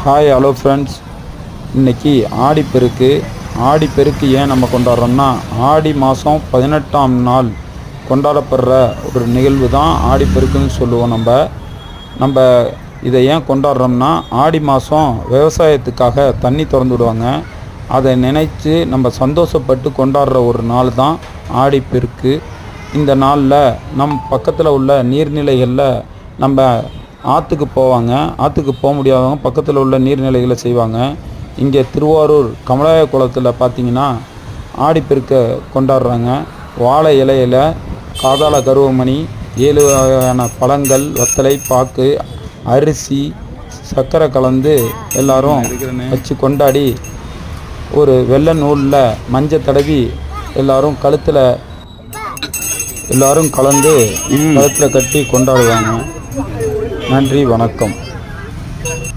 Hi hello friends, இன்றைக்கி ஆடிப்பெருக்கு ஏன் நம்ம கொண்டாடுறோம்னா, ஆடி மாதம் 18ஆம் நாள் கொண்டாடப்படுற ஒரு நிகழ்வு தான் ஆடிப்பெருக்குன்னு சொல்லுவோம். நம்ம இதை ஏன் கொண்டாடுறோம்னா, ஆடி மாதம் விவசாயத்துக்காக தண்ணி திறந்து விடுவாங்க. அதை நினைத்து நம்ம சந்தோஷப்பட்டு கொண்டாடுற ஒரு நாள் தான் ஆடிப்பெருக்கு. இந்த நாளில் நம் பக்கத்தில் உள்ள நீர்நிலைகளில் நம்ம ஆற்றுக்கு போவாங்க. ஆற்றுக்கு போக முடியாதவங்க பக்கத்தில் உள்ள நீர்நிலைகளை செய்வாங்க. இங்கே திருவாரூர் கமலாய குளத்தில் பார்த்திங்கன்னா ஆடிப்பெருக்கை கொண்டாடுறாங்க. வாழை இலையில் காதாள கருவமணி, 7 வகையான பழங்கள், வத்தலை, பாக்கு, அரிசி, சர்க்கரை கலந்து எல்லாரும் வச்சு கொண்டாடி, ஒரு வெள்ளை நூலில் மஞ்சள் தடவி எல்லாரும் கழுத்தில் கலந்து கழுத்தில் கட்டி கொண்டாடுவாங்க. நன்றி, வணக்கம்.